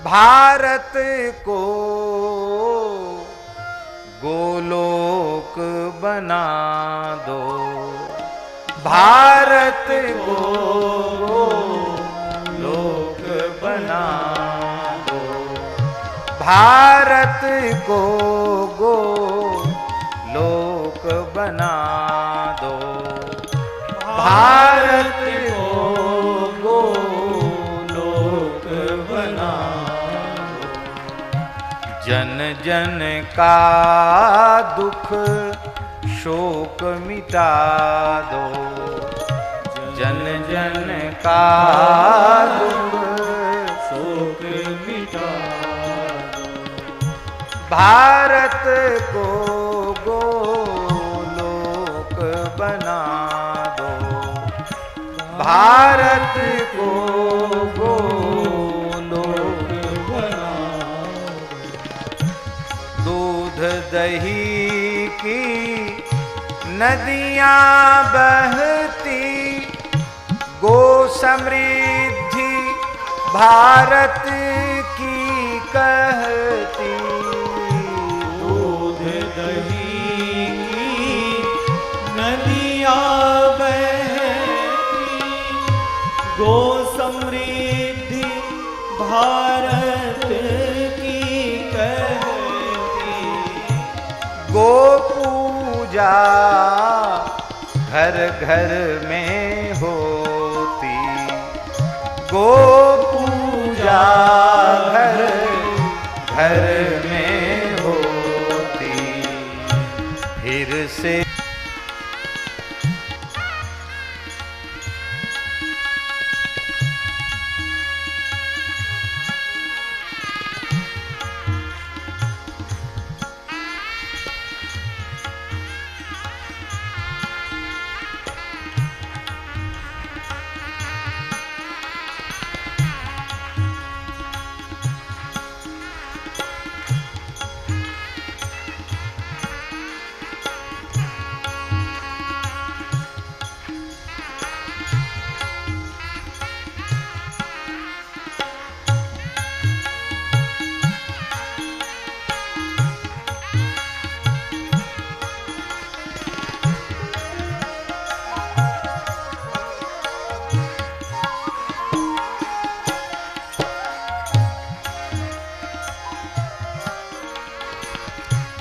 भारत को गोलोक बना दो, भारत को गोलोक बना दो, भारत को गोलोक बना दो, भारत को गोलोक बना दो। जन जन का दुख शोक मिटा दो, जन जन का दुख शोक मिटा दो, भारत को गोलोक बना दो, भारत को गोलोक बना दो। दूध दही की नदियां बहती, गो समृद्धि भारत की कहती, दूध दही की नदियां बहती, गो समृद्धि भारत की कहती, गो पूजा घर घर में होती, गो पूजा घर घर में होती, फिर से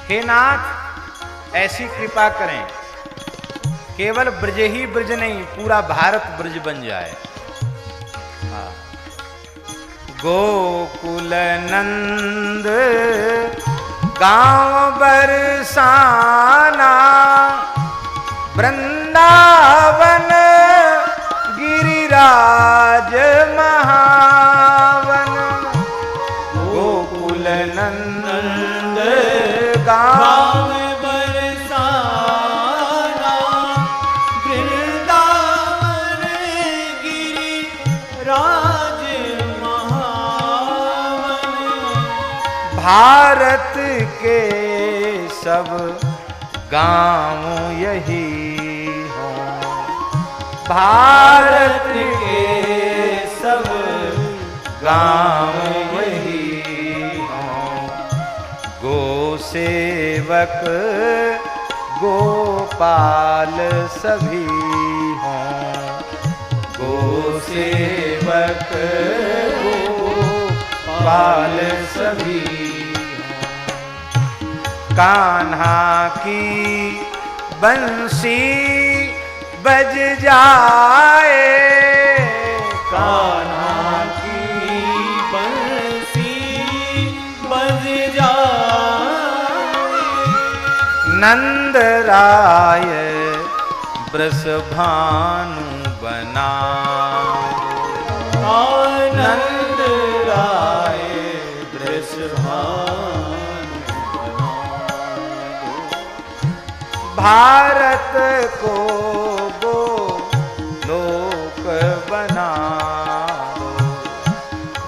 हे नाथ, ऐसी कृपा करें केवल ब्रज ही ब्रज नहीं, पूरा भारत ब्रज बन जाए। गोकुल नंद गांव बरसाना, वृंदावन गिरिराज महावन, गोकुल नंद गांव बरसाना, वृंदावन गिरिराज महावन, भारत के सब गांव यही हों, भारत के सब गांव यही हों, गो सेवक गोपाल सभी हों, गो सेवक गोपाल सभी हों, कान्हा की बंसी बज जाए, कान्हा की बंसी बज जाए, नंद राय वृषभानु बना, आनंद राय वृषभानु बना दो, भारत को गोलोक बना दो,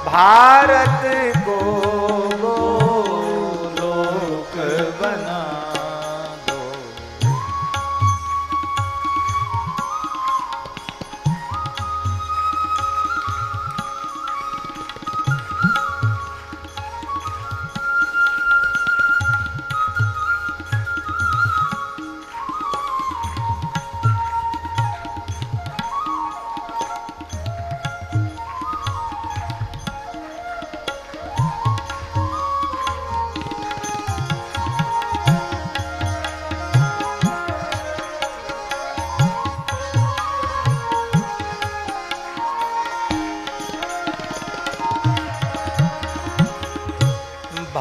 भारत को गोलोक बना दो।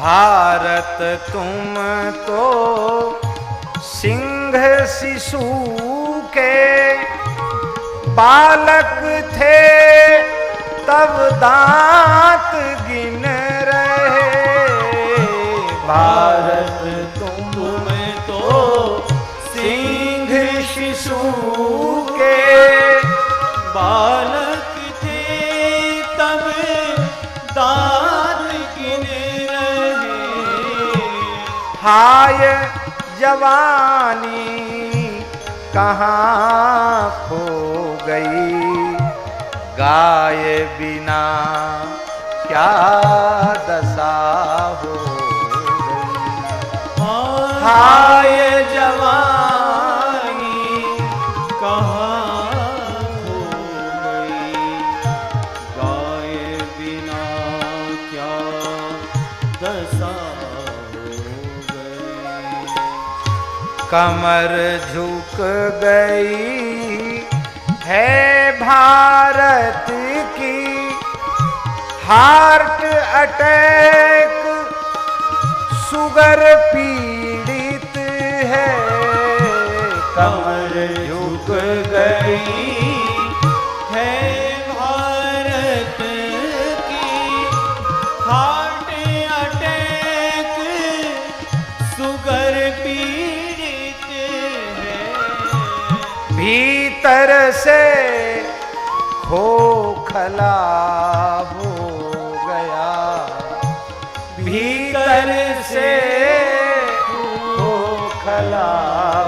भारत तुम तो सिंह शिशु के बालक थे, तब दांत गिन रहे। भारत तुम तो सिंह शिशु के बालक थे, तब दांत गिन रहे। हाय जवानी कहाँ खो गई, गाय बिना क्या दशा हो गई। हाय जवानी कहाँ खो गई, गाय बिना क्या दशा हो गई। कमर झुक गई है भारत की, हार्ट अटैक शुगर पीड़ित है। कमर झुक गई है भारत की, हार्ट अटैक शुगर पीड़ित है। भीतर से खोखला हो गया, भीतर से खोखला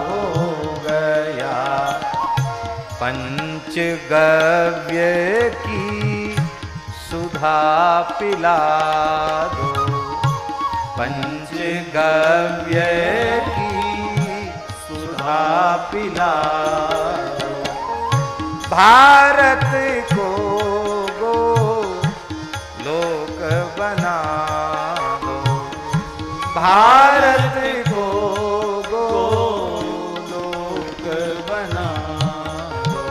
हो गया। पंचगव्य की सुधा पिला दो, पंचगव्य की सुधा पिला दो। भारत को गो लोक बना दो, भारत को गो लोक बना दो।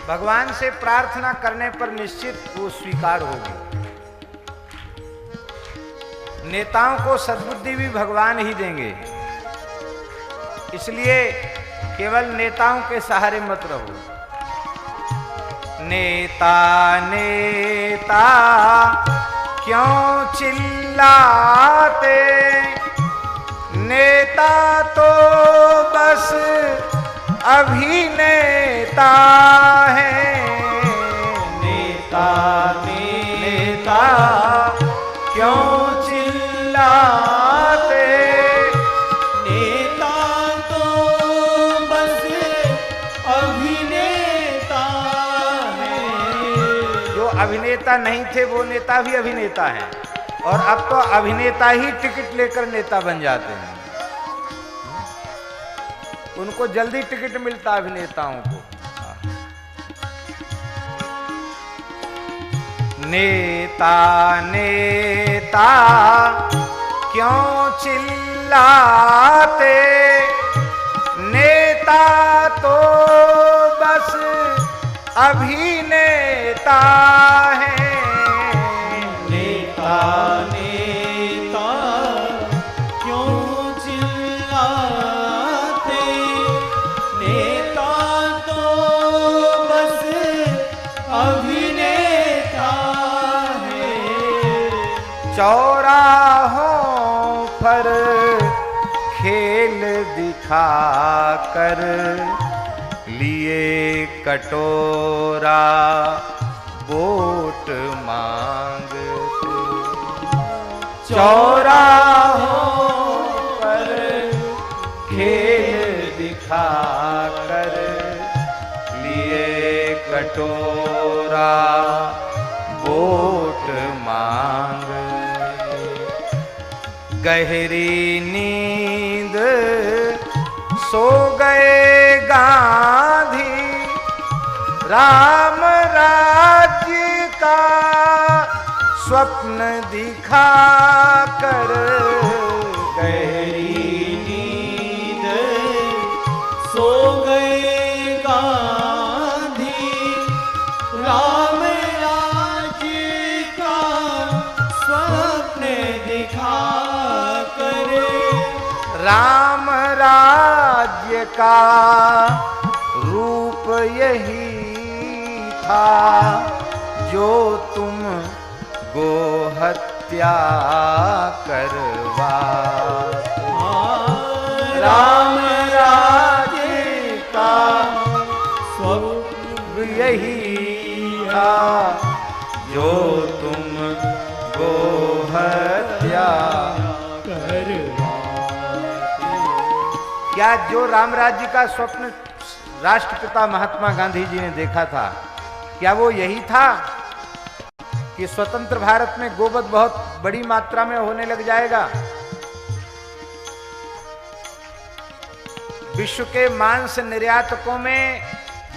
भगवान से प्रार्थना करने पर निश्चित वो स्वीकार होगी। नेताओं को सद्बुद्धि भी भगवान ही देंगे, इसलिए केवल नेताओं के सहारे मत रहो। नेता नेता क्यों चिल्लाते, नेता तो बस अभिनेता है। नेता नेता क्यों चिल्लाते, नेता तो बस अभिनेता है। जो अभिनेता नहीं थे वो नेता भी अभिनेता हैं, और अब तो अभिनेता ही टिकट लेकर नेता बन जाते हैं। उनको जल्दी टिकट मिलता अभिनेताओं को। नेता नेता क्यों चिल्लाते, नेता तो बस अभिनेता है। नेता नेता क्यों चिल्लाते, नेता तो बस अभिनेता है। चौराहों पर खेल दिखाकर लिए कटोरा वोट मांगते चौराहों पर खेल दिखा कर लिए कटोरा वोट मांग। गहरी नींद सो गए गांधी, राम राज्य का स्वप्न दिखा कर। गहरी नींद सो गए गांधी, राम राज्य का स्वप्न दिखा कर। राम राज्य का रूप यही था जो तुम गोहत्या करवा। राम राज्य का स्वप्न यही था जो तुम गोहत्या करवा। क्या जो राम राज्य का स्वप्न राष्ट्रपिता महात्मा गांधी जी ने देखा था, क्या वो यही था कि स्वतंत्र भारत में गोवध बहुत बड़ी मात्रा में होने लग जाएगा, विश्व के मांस निर्यातकों में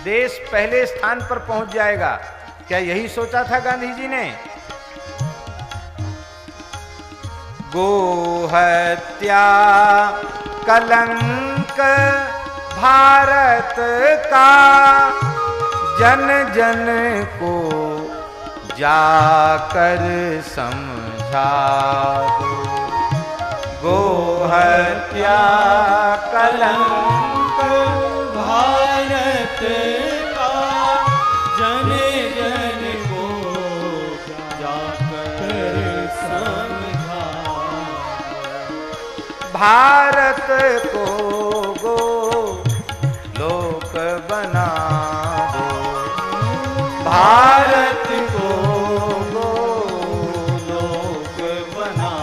देश पहले स्थान पर पहुंच जाएगा? क्या यही सोचा था गांधी जी ने? गोहत्या कलंक भारत का, जन जन को जाकर समझा दो। गोहत्या कलंक भारत का, जन जन को जाकर समझा। भारत को गो लोक बना दो। भारत को गोलोक बना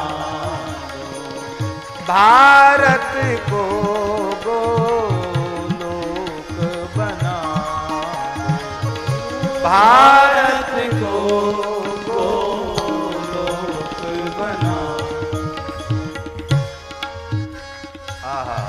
दो। भारत को गोलोक बना दो। भारत को गोलोक बना। आहा,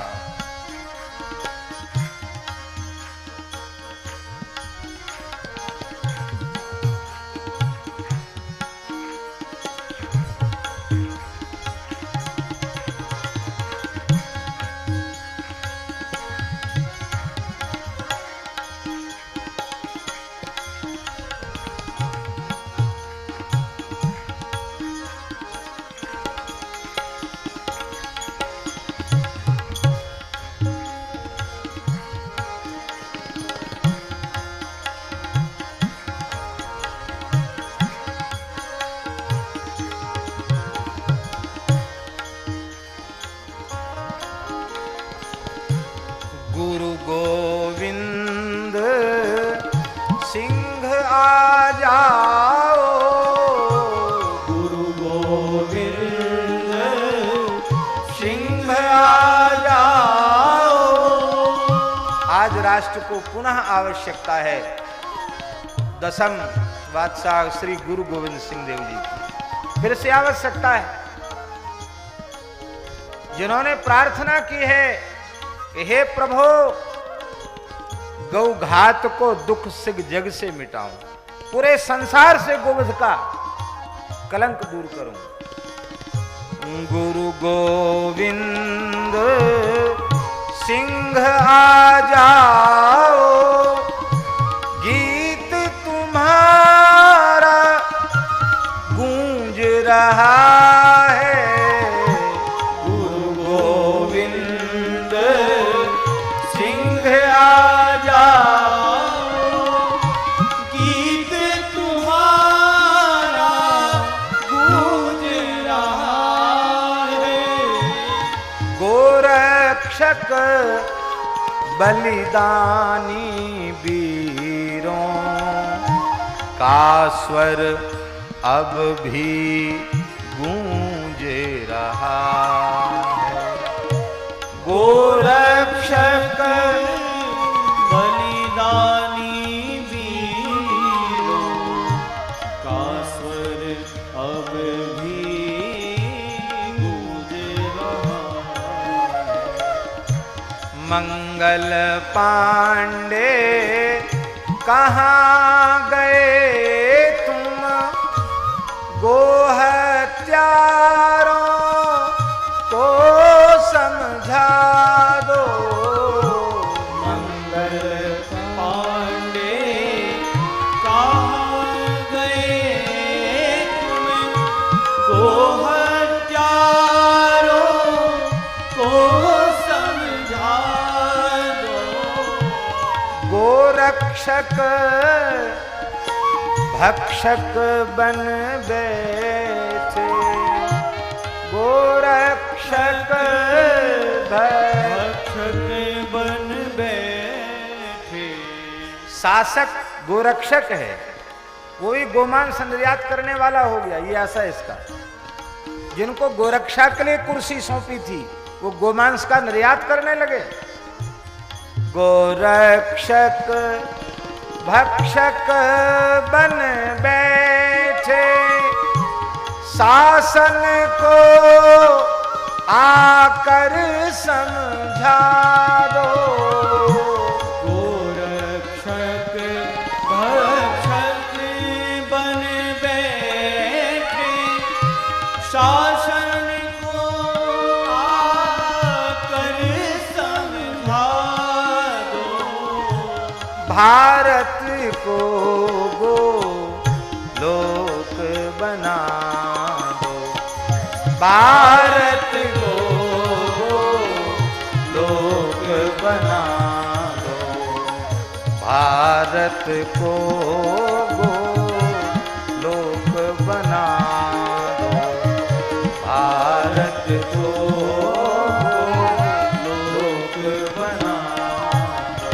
गुरु गोविंद सिंह आ जाओ। गुरु गोविंद सिंह आ जाओ। आज राष्ट्र को पुनः आवश्यकता है दसम बादशाह श्री गुरु गोविंद सिंह देव जी की। फिर से आवश्यकता है, जिन्होंने प्रार्थना की है कि हे प्रभु, गौघात को दुख से जग से मिटाऊं, पूरे संसार से गोवध का कलंक दूर करूं। गुरु गोविंद सिंह आ जाओ, गीत तुम्हारा गूंज रहा है। गुरु गोविंद सिंह आ जाओ, गीत तुम्हारा गूंज रहा है। गोरक्षक बलिदानी वीरों का स्वर अब भी गूंजे रहा है। गोरक्षक बलिदानी वीरों का स्वर अब भी गूंज रहा है। मंगल पांडे कहाँ गए तुम, गोहत्यारों को समझा दो। मंगल पांडे कहाँ गए तुम, गोहत्यारों को समझा दो। गोरक्षक भक्षक बन बैठे, गोरक्षक भक्षक बन बैठे। शासक गोरक्षक है, कोई गोमांस निर्यात करने वाला हो गया, ये आशा है इसका। जिनको गोरक्षा के लिए कुर्सी सौंपी थी वो गोमांस का निर्यात करने लगे। गोरक्षक भक्षक बन बैठे, शासन को आकर समझा दो। गोरक्षक भक्षक बन बैठे, शासन को आकर समझा दो। भारत को गोलोक बना दो, भारत को गोलोक बना दो, भारत को गोलोक बना दो, भारत को गोलोक बना दो।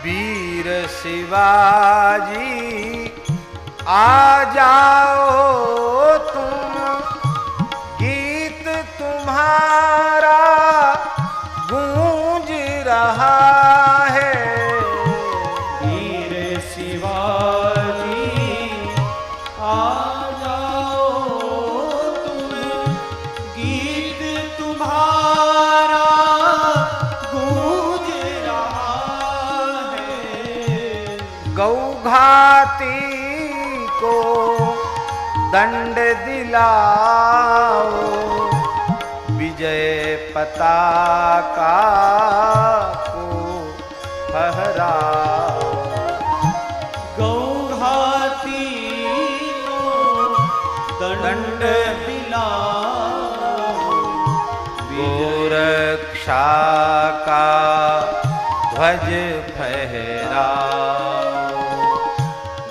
वीर शिवाजी आ जाओ तुम, गीत तुम्हारा गूंज रहा है। वीर शिवाजी आ जाओ तुम, गीत तुम्हारा गूंज रहा है। गौघाती को दंड दिलाओ, विजय पताका को फहराओ। गौघाती को दंड दिलाओ, गोरक्षा का ध्वज फहराओ,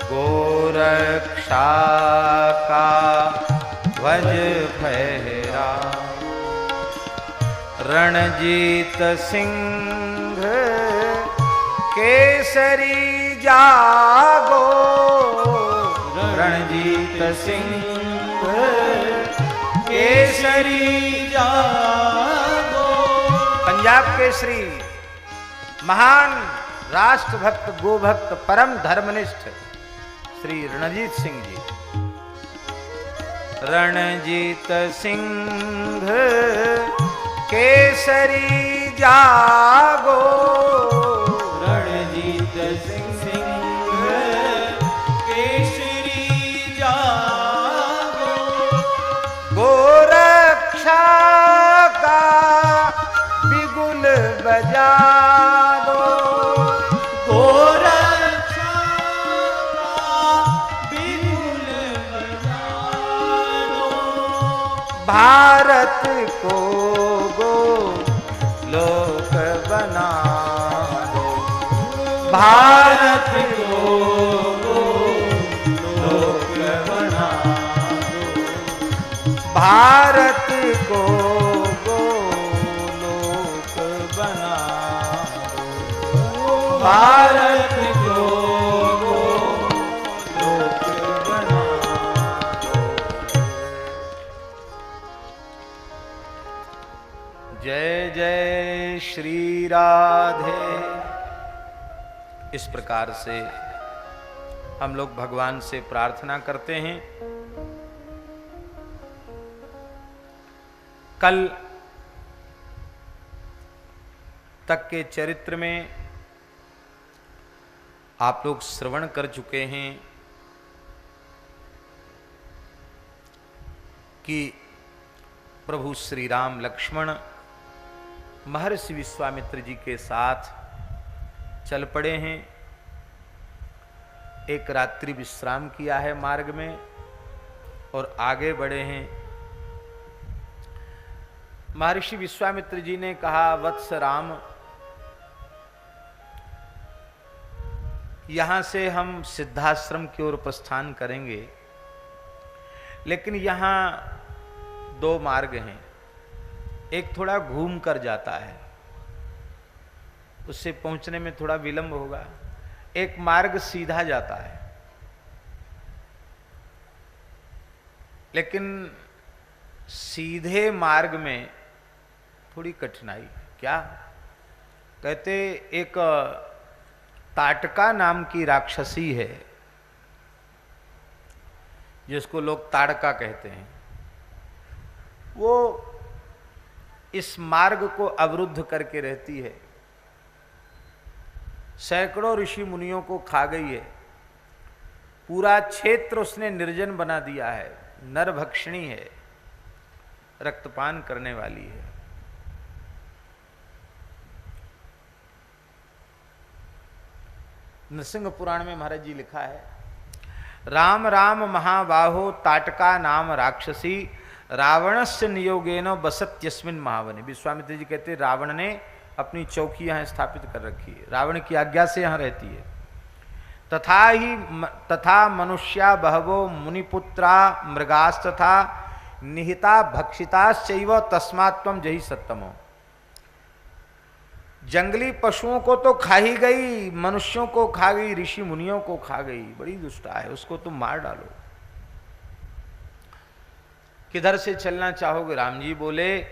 गोरक्षा का ध्वज फहराओ। रणजीत सिंह केसरी जागो, रणजीत सिंह केसरी जागो। पंजाब केसरी महान राष्ट्रभक्त गोभक्त परम धर्मनिष्ठ श्री रणजीत सिंह जी रणजीत सिंह केसरी जागो, रणजीत सिंह केसरी जागो, गोरक्षा का बिगुल बजा दो, गोरक्षा का बिगुल बजा दो, भारत को गोलोक बना दो, भारत को गोलोक बना दो, भारत को गोलोक बना दो, भारत को गोलोक बना दो। जय जय श्री राधे। इस प्रकार से हम लोग भगवान से प्रार्थना करते हैं। कल तक के चरित्र में आप लोग श्रवण कर चुके हैं कि प्रभु श्री राम लक्ष्मण महर्षि विश्वामित्र जी के साथ चल पड़े हैं। एक रात्रि विश्राम किया है मार्ग में और आगे बढ़े हैं। महर्षि विश्वामित्र जी ने कहा, वत्स राम, यहां से हम सिद्धाश्रम की ओर प्रस्थान करेंगे, लेकिन यहां दो मार्ग हैं। एक थोड़ा घूम कर जाता है, उससे पहुंचने में थोड़ा विलंब होगा। एक मार्ग सीधा जाता है, लेकिन सीधे मार्ग में थोड़ी कठिनाई। क्या कहते, एक ताटका नाम की राक्षसी है, जिसको लोग ताड़का कहते हैं। वो इस मार्ग को अवरुद्ध करके रहती है, सैकड़ों ऋषि मुनियों को खा गई है, पूरा क्षेत्र उसने निर्जन बना दिया है, नरभक्षणी है, रक्तपान करने वाली है। नृसिंह पुराण में महाराज जी लिखा है, राम राम महाबाहो ताटका नाम राक्षसी रावणस्य नियोगेन बसत्यस्मिन महावने। विश्वामित्र जी कहते रावण ने अपनी चौकी यहाँ स्थापित कर रखी है, रावण की आज्ञा से यहाँ रहती है। तथा मनुष्या बहवो मुनिपुत्रा मृगास्तथा निहिता भक्षिताश्चैव तस्मात् त्वं जहि सत्तमो। जंगली पशुओं को तो खा ही गई, मनुष्यों को खा गई, ऋषि मुनियों को खा गई, बड़ी दुष्टा है, उसको तुम मार डालो। किधर से चलना चाहोगे? राम जी बोले,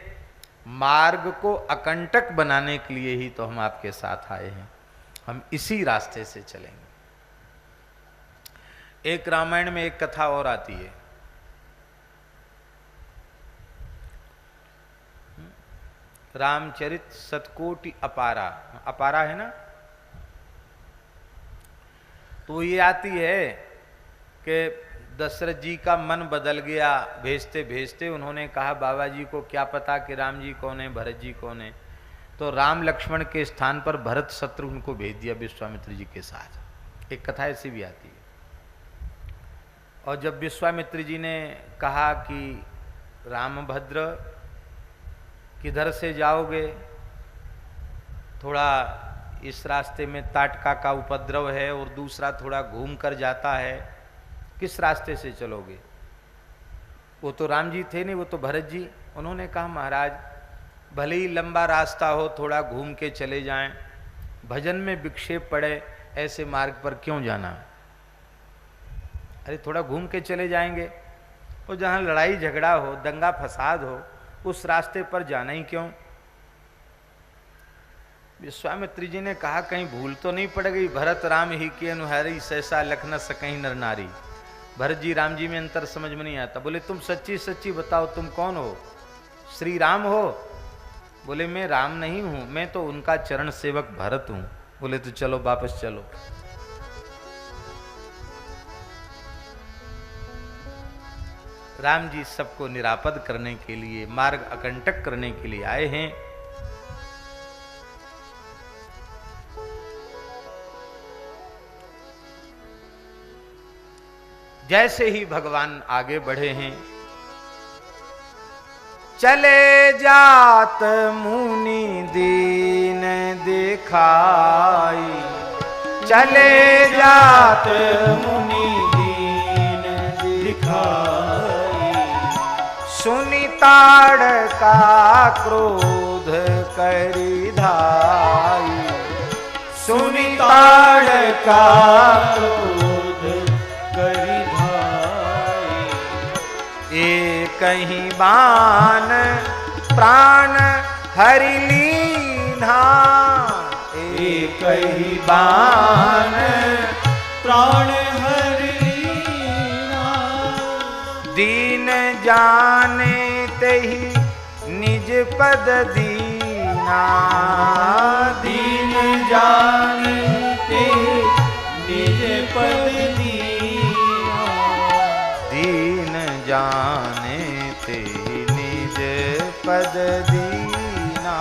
मार्ग को अकंटक बनाने के लिए ही तो हम आपके साथ आए हैं, हम इसी रास्ते से चलेंगे। एक रामायण में एक कथा और आती है, रामचरित सतकोटि अपारा, अपारा है ना, तो ये आती है कि दशरथ जी का मन बदल गया, भेजते भेजते उन्होंने कहा बाबा जी को क्या पता कि राम जी कौन है, भरत जी कौन है, तो राम लक्ष्मण के स्थान पर भरत शत्रुघ्न को भेज दिया विश्वामित्र जी के साथ। एक कथा ऐसी भी आती है। और जब विश्वामित्र जी ने कहा कि रामभद्र किधर से जाओगे, थोड़ा इस रास्ते में ताटका का उपद्रव है और दूसरा थोड़ा घूम कर जाता है, किस रास्ते से चलोगे? वो तो राम जी थे नहीं, वो तो भरत जी। उन्होंने कहा महाराज भले ही लंबा रास्ता हो, थोड़ा घूम के चले जाएं, भजन में विक्षेप पड़े, ऐसे मार्ग पर क्यों जाना? अरे थोड़ा घूम के चले जाएंगे, और जहाँ लड़ाई झगड़ा हो, दंगा फसाद हो, उस रास्ते पर जाना ही क्यों? विश्वामित्र जी ने कहा कहीं भूल तो नहीं पड़ गई, भरत राम ही के अनुहारी सहसा लख न सकहीं नर नारी। भरत जी राम जी में अंतर समझ में नहीं आता। बोले तुम सच्ची सच्ची बताओ तुम कौन हो? श्री राम हो? बोले मैं राम नहीं हूं, मैं तो उनका चरण सेवक भरत हूं। बोले तो चलो वापस चलो। राम जी सबको निरापद करने के लिए, मार्ग अकंटक करने के लिए आए हैं। जैसे ही भगवान आगे बढ़े हैं, चले जात मुनि दीन दिखाई, चले जात मुनि दीन दिखाई, सुनि ताड़का क्रोध करि धाई, सुनि ताड़का क्रोध करि धाई, एक ही बाण प्राण हरि लीन्हा, एक ही बाण प्राण हरि लीन्हा, दीन जाने तेहि निज पद दीना, दीन जानते निज पद दीना, दीन जाने तेहि निज पद दीना,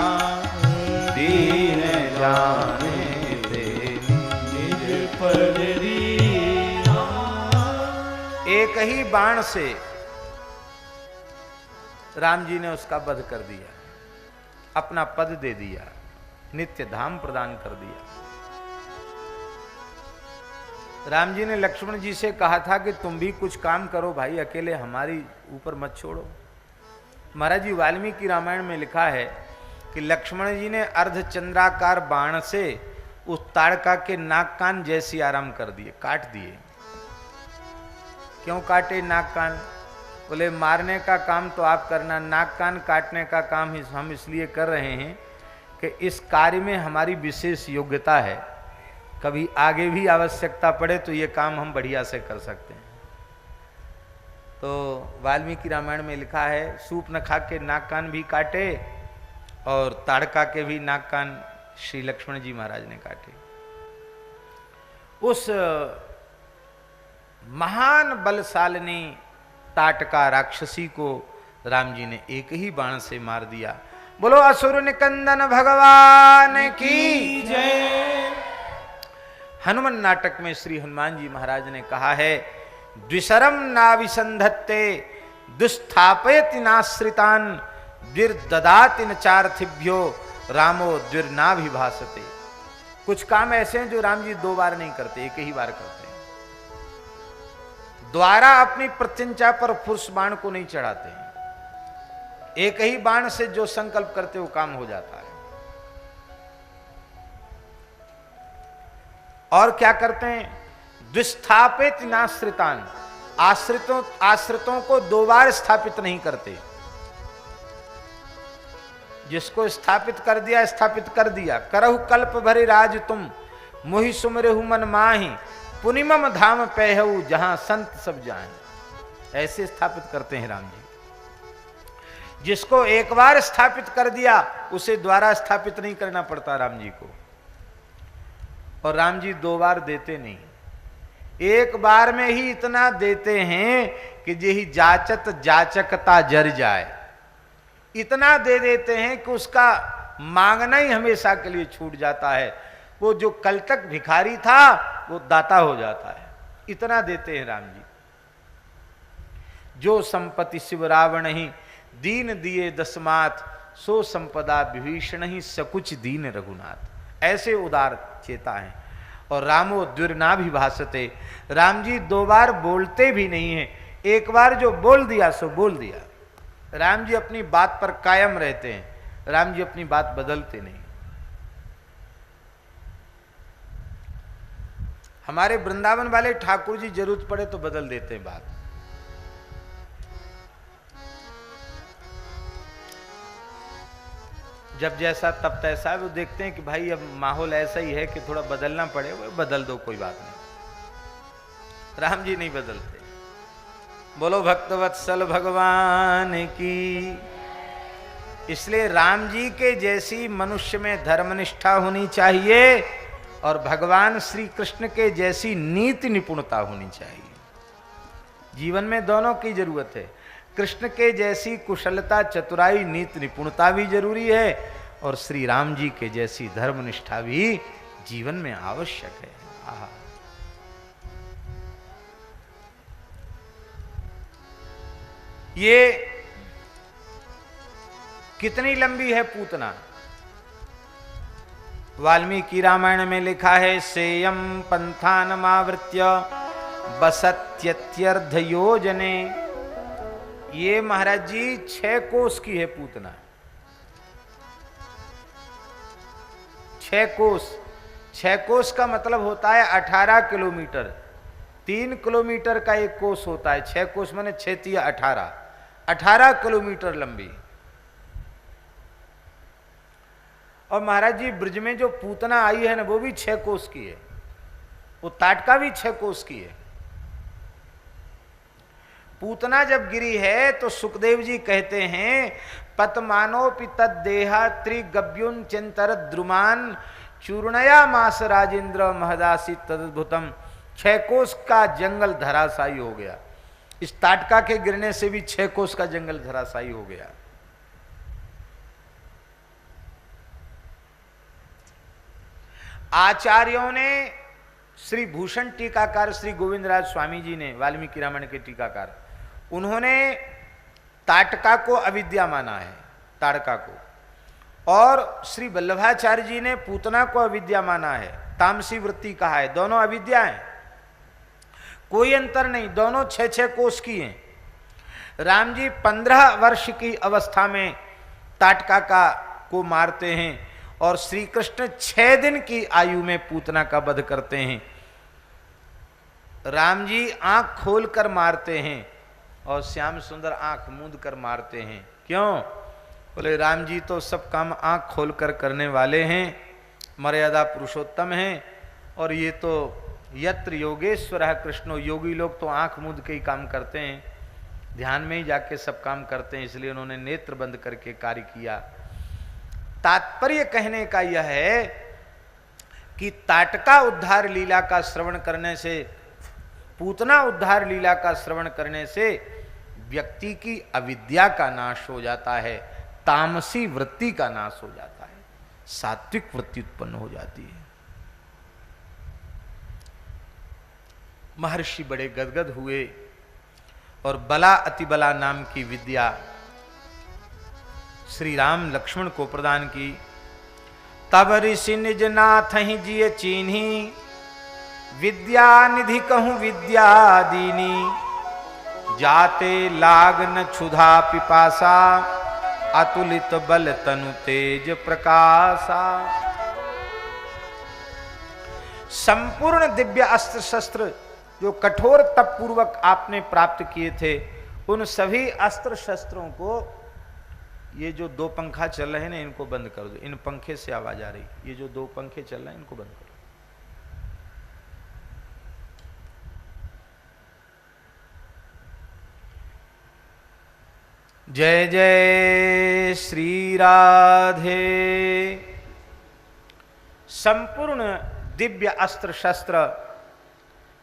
दीन जाने तेहि निज पद दीना। एक ही बाण से राम जी ने उसका वध कर दिया, अपना पद दे दिया, नित्य धाम प्रदान कर दिया। राम जी ने लक्ष्मण जी से कहा था कि तुम भी कुछ काम करो भाई, अकेले हमारी ऊपर मत छोड़ो। महाराज जी वाल्मीकि रामायण में लिखा है कि लक्ष्मण जी ने अर्धचंद्राकार बाण से उस ताड़का के नाक कान जैसी आराम कर दिए, काट दिए। क्यों काटे नाक कान? बोले मारने का काम तो आप करना, नाक कान काटने का काम हम इसलिए कर रहे हैं कि इस कार्य में हमारी विशेष योग्यता है, कभी आगे भी आवश्यकता पड़े तो ये काम हम बढ़िया से कर सकते हैं। तो वाल्मीकि रामायण में लिखा है सूर्पनखा के नाक कान भी काटे और ताड़का के भी नाक कान श्री लक्ष्मण जी महाराज ने काटे। उस महान बलशालिनी ताटका राक्षसी को राम जी ने एक ही बाण से मार दिया। बोलो असुर निकंदन भगवान की जय। हनुमान नाटक में श्री हनुमान जी महाराज ने कहा है द्विशरम नाविसंधत्ते दुस्थापयति नाश्रितान द्विर्ददाति न चार्थिभ्यो रामो द्विर्नाभिभासते। कुछ काम ऐसे हैं जो राम जी दो बार नहीं करते, एक ही बार करते हैं। द्वारा अपनी प्रत्यंचा पर फुर्स बाण को नहीं चढ़ाते हैं, एक ही बाण से जो संकल्प करते वो काम हो जाता है। और क्या करते हैं? द्विस्थापित नाश्रितान, आश्रितों को दो बार स्थापित नहीं करते। जिसको स्थापित कर दिया स्थापित कर दिया। करहु कल्प भरे राज तुम मोहि सुमरेहु मन माहि पुनिमम धाम पैहु जहां संत सब जाएं। ऐसे स्थापित करते हैं राम जी। जिसको एक बार स्थापित कर दिया उसे द्वारा स्थापित नहीं करना पड़ता राम जी को। और राम जी दो बार देते नहीं, एक बार में ही इतना देते हैं कि जेहि जाचत जाचकता जर जाए। इतना दे देते हैं कि उसका मांगना ही हमेशा के लिए छूट जाता है। वो जो कल तक भिखारी था वो दाता हो जाता है, इतना देते हैं राम जी। जो संपत्ति शिव रावण ही दीन दिए दसमात सो संपदा विभीषण ही सकुच दीन रघुनाथ। ऐसे उदार चेता है। और रामो द्विर्नाभिभासते, राम जी दो बार बोलते भी नहीं है, एक बार जो बोल दिया सो बोल दिया। राम जी अपनी बात पर कायम रहते हैं, राम जी अपनी बात बदलते नहीं। हमारे वृंदावन वाले ठाकुर जी जरूरत पड़े तो बदल देते हैं बात। जब जैसा तब तैसा, वो देखते हैं कि भाई अब माहौल ऐसा ही है कि थोड़ा बदलना पड़े, वो बदल दो, कोई बात नहीं। राम जी नहीं बदलते। बोलो भक्तवत्सल भगवान की। इसलिए राम जी के जैसी मनुष्य में धर्मनिष्ठा होनी चाहिए और भगवान श्री कृष्ण के जैसी नीति निपुणता होनी चाहिए। जीवन में दोनों की जरूरत है। कृष्ण के जैसी कुशलता, चतुराई, नीति निपुणता भी जरूरी है और श्री राम जी के जैसी धर्मनिष्ठा भी जीवन में आवश्यक है। आहा। ये कितनी लंबी है पूतना? वाल्मीकि रामायण में लिखा है, सेयम पंथानमावृत्य बसत्यत्यर्ध योजने। ये महाराज जी 6 कोस की है पूतना। 6 कोस। 6 कोस का मतलब होता है 18 किलोमीटर। 3 किलोमीटर का एक कोस होता है। 6 कोस माने 6 तिया 18। 18 किलोमीटर लंबी। और महाराज जी ब्रज में जो पूतना आई है ना, वो भी 6 कोस की है। वो ताटका भी 6 कोस की है। पूतना जब गिरी है तो सुखदेव जी कहते हैं, पतमानोपि तद्देहा त्रिगव्युन चिंतर द्रुमान चूर्णया मास राजेंद्र महदासी तदद्भुतम। 6 कोस का जंगल धराशायी हो गया। इस ताटका के गिरने से भी 6 कोस का जंगल धराशायी हो गया। आचार्यों ने, श्री भूषण टीकाकार श्री गोविंदराज स्वामी जी ने, वाल्मीकि रामायण के टीकाकार, उन्होंने ताटका को अविद्या माना है, ताड़का को। और श्री वल्लभाचार्य जी ने पूतना को अविद्या माना है, तामसी वृत्ति कहा है। दोनों अविद्या हैं, कोई अंतर नहीं। दोनों 6-6 कोस की हैं। राम जी 15 वर्ष की अवस्था में ताटका को मारते हैं और श्री कृष्ण 6 दिन की आयु में पूतना का वध करते हैं। राम जी आंख खोलकर मारते हैं और श्याम सुंदर आंख मूंद कर मारते हैं। क्यों? बोले राम जी तो सब काम आंख खोलकर करने वाले हैं, मर्यादा पुरुषोत्तम हैं। और ये तो यत्र योगेश्वर है कृष्णो, योगी लोग तो आंख मूंद के ही काम करते हैं, ध्यान में ही जाके सब काम करते हैं। इसलिए उन्होंने नेत्र बंद करके कार्य किया। तात्पर्य कहने का यह है कि ताटका उद्धार लीला का श्रवण करने से, पूतना उद्धार लीला का श्रवण करने से व्यक्ति की अविद्या का नाश हो जाता है, तामसी वृत्ति का नाश हो जाता है, सात्विक वृत्ति उत्पन्न हो जाती है। महर्षि बड़े गदगद हुए और बला अतिबला नाम की विद्या श्री राम लक्ष्मण को प्रदान की। तब ऋषि निज नाथ ही जिय चीन्ही, विद्या निधि कहूं विद्या दीनी। जाते लाग न क्षुधा पिपासा, अतुलित बल तनु तेज प्रकाशा। संपूर्ण दिव्य अस्त्र शस्त्र जो कठोर तप पूर्वक आपने प्राप्त किए थे, उन सभी अस्त्र शस्त्रों को, ये जो 2 पंखा चल रहे हैं ना, इनको बंद कर दो। इन पंखे से आवाज आ रही, ये जो 2 पंखे चल रहे हैं इनको बंद करो। जय जय श्री राधे। संपूर्ण दिव्य अस्त्र शस्त्र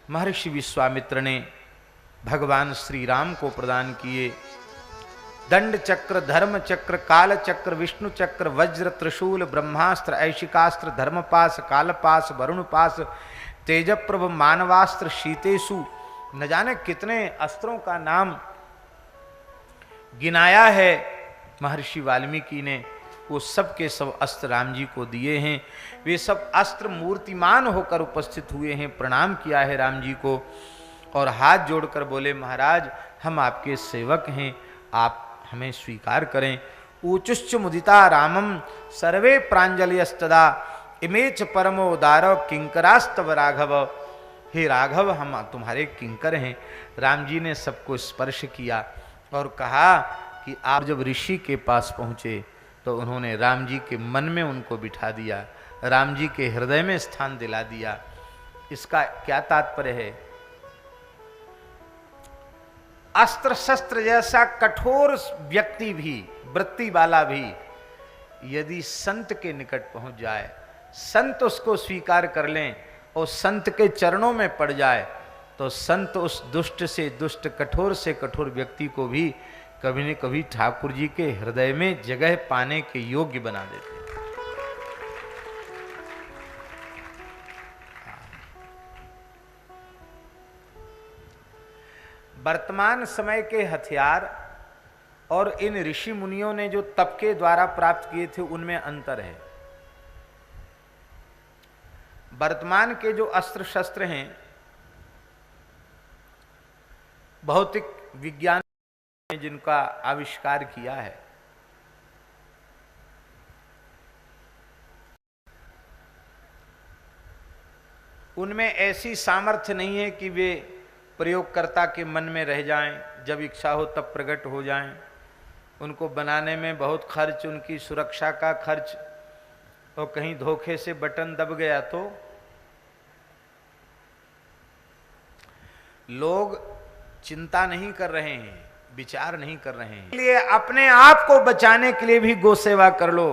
महर्षि विश्वामित्र ने भगवान श्री राम को प्रदान किए। दंड चक्र, धर्म चक्र, काल चक्र, विष्णु चक्र, वज्र, त्रिशूल, ब्रह्मास्त्र, ऐशिकास्त्र, धर्मपास, कालपास, वरुणपास, तेजप्रभ, मानवास्त्र, शीतेशु, न जाने कितने अस्त्रों का नाम गिनाया है महर्षि वाल्मीकि ने। वो सब के सब अस्त्र राम जी को दिए हैं। वे सब अस्त्र मूर्तिमान होकर उपस्थित हुए हैं। प्रणाम किया है राम जी को और हाथ जोड़कर बोले, महाराज हम आपके सेवक हैं, आप हमें स्वीकार करें। ऊचुश्च मुदिता रामम सर्वे प्रांजलिस्तदा, इमेच परमोदार किंकरास्तव राघव। हे राघव, हम तुम्हारे किंकर हैं। राम जी ने सबको स्पर्श किया और कहा कि आप जब ऋषि के पास पहुँचे तो उन्होंने राम जी के मन में उनको बिठा दिया, राम जी के हृदय में स्थान दिला दिया। इसका क्या तात्पर्य है? अस्त्र शस्त्र जैसा कठोर व्यक्ति भी, वृत्ति वाला भी, यदि संत के निकट पहुंच जाए, संत उसको स्वीकार कर लें और संत के चरणों में पड़ जाए, तो संत उस दुष्ट से दुष्ट, कठोर से कठोर व्यक्ति को भी कभी न कभी ठाकुर जी के हृदय में जगह पाने के योग्य बना देते हैं। वर्तमान समय के हथियार और इन ऋषि मुनियों ने जो तप के द्वारा प्राप्त किए थे उनमें अंतर है। वर्तमान के जो अस्त्र शस्त्र हैं, भौतिक विज्ञान ने जिनका आविष्कार किया है, उनमें ऐसी सामर्थ्य नहीं है कि वे प्रयोगकर्ता के मन में रह जाएं, जब इच्छा हो तब प्रकट हो जाएं। उनको बनाने में बहुत खर्च, उनकी सुरक्षा का खर्च, और कहीं धोखे से बटन दब गया तो लोग चिंता नहीं कर रहे हैं, विचार नहीं कर रहे हैं। इसलिए अपने आप को बचाने के लिए भी गो सेवा कर लो।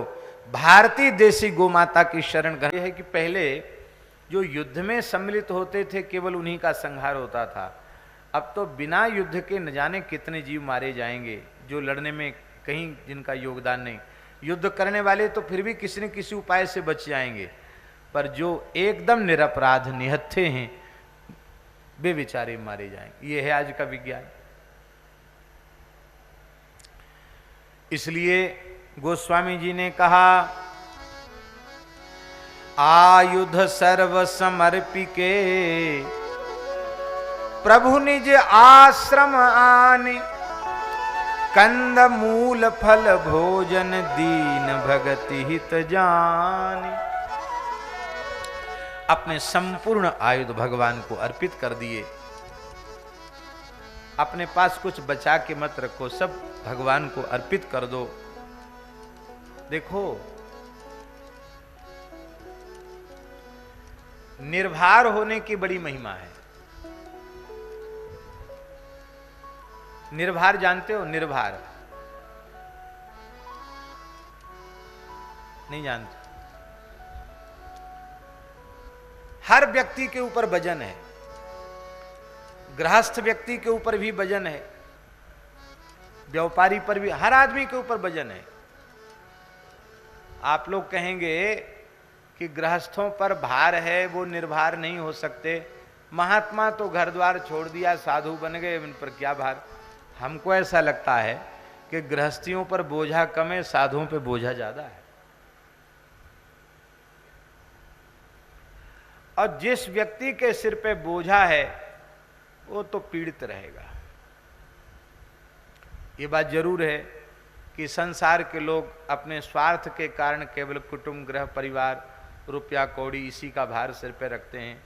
भारतीय देसी गो माता की शरण ग्रहण। यह है कि पहले जो युद्ध में सम्मिलित होते थे केवल उन्हीं का संहार होता था। अब तो बिना युद्ध के न जाने कितने जीव मारे जाएंगे, जो लड़ने में कहीं जिनका योगदान नहीं। युद्ध करने वाले तो फिर भी किसी न किसी उपाय से बच जाएंगे, पर जो एकदम निरपराध निहत्थे हैं वे बेचारे मारे जाएंगे। ये है आज का विज्ञान। इसलिए गोस्वामी जी ने कहा, आयुध सर्व समर्पिके प्रभु निज आश्रम आने, कंद मूल फल भोजन दीन भगति हित जाने। अपने संपूर्ण आयुध भगवान को अर्पित कर दिए। अपने पास कुछ बचा के मत रखो, सब भगवान को अर्पित कर दो। देखो, निर्भर होने की बड़ी महिमा है। निर्भर जानते हो? निर्भर नहीं जानते? हर व्यक्ति के ऊपर वजन है, गृहस्थ व्यक्ति के ऊपर भी वजन है, व्यापारी पर भी, हर आदमी के ऊपर वजन है। आप लोग कहेंगे कि गृहस्थों पर भार है, वो निर्भर नहीं हो सकते। महात्मा तो घर द्वार छोड़ दिया, साधु बन गए, उन पर क्या भार। हमको ऐसा लगता है कि गृहस्थियों पर बोझा कम है, साधुओं पे बोझा ज्यादा है। और जिस व्यक्ति के सिर पे बोझा है वो तो पीड़ित रहेगा। ये बात जरूर है कि संसार के लोग अपने स्वार्थ के कारण केवल कुटुंब, गृह, परिवार, रुपया कौड़ी इसी का भार सिर पे रखते हैं,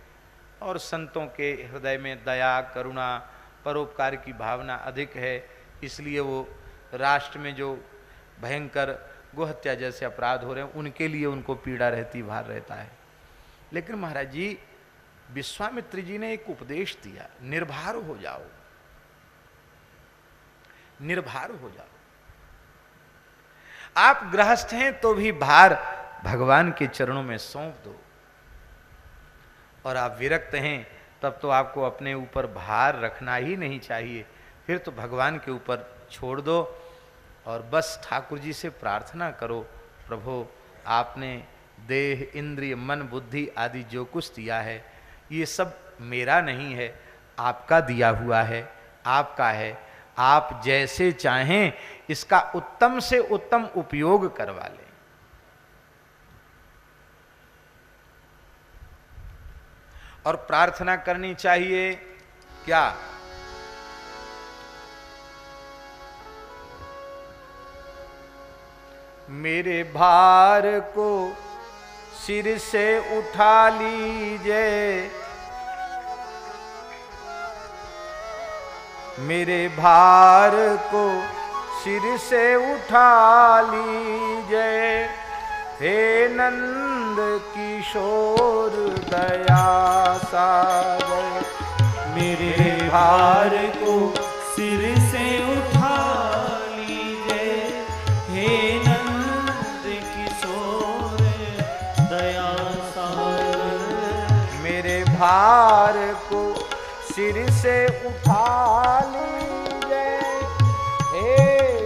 और संतों के हृदय में दया, करुणा, परोपकार की भावना अधिक है। इसलिए वो राष्ट्र में जो भयंकर गोहत्या जैसे अपराध हो रहे हैं उनके लिए उनको पीड़ा रहती, भार रहता है। लेकिन महाराज जी, विश्वामित्र जी ने एक उपदेश दिया, निर्भर हो जाओ, निर्भर हो जाओ। आप गृहस्थ हैं तो भी भार भगवान के चरणों में सौंप दो, और आप विरक्त हैं तब तो आपको अपने ऊपर भार रखना ही नहीं चाहिए। फिर तो भगवान के ऊपर छोड़ दो और बस ठाकुर जी से प्रार्थना करो, प्रभु आपने देह, इंद्रिय, मन, बुद्धि आदि जो कुछ दिया है ये सब मेरा नहीं है, आपका दिया हुआ है, आपका है। आप जैसे चाहें इसका उत्तम से उत्तम उपयोग करवा लें। और प्रार्थना करनी चाहिए क्या? मेरे भार को सिर से उठा लीजिए, मेरे भार को सिर से उठा लीजिए, हे नंद किशोर दया सागर। मेरे भार को सिर सिर से उठा लीजिए हे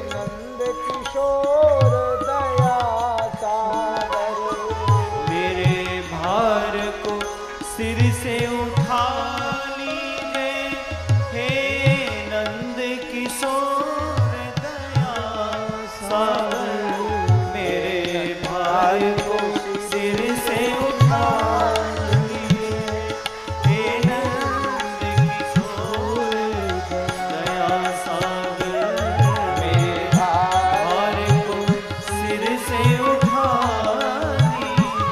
नंद किशोर दया सागर। मेरे भार को सिर से उठा लीजिए हे नंद किशोर दया सागर। मेरे भार को सिर से उठा लीजिए हे नंद किशोर दया सागर। मेरे भार को सिर से उठा लीजिए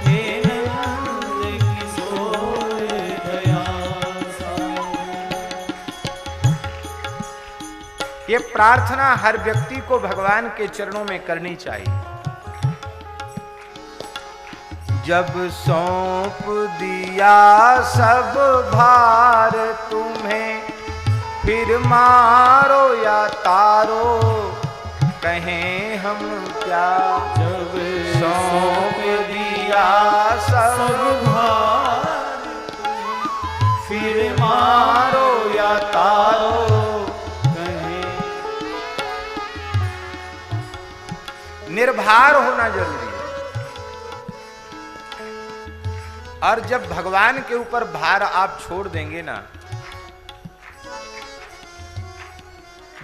हे नंद किशोर दया सागर। ये प्रार्थना हर व्यक्ति को भगवान के चरणों में करनी चाहिए। जब सौंप दिया सब भार तुम्हें, फिर मारो या तारो कहें हम क्या। जब सौंप दिया सब भार फिर मारो या तारो। निर्भर होना जरूरी है। और जब भगवान के ऊपर भार आप छोड़ देंगे ना,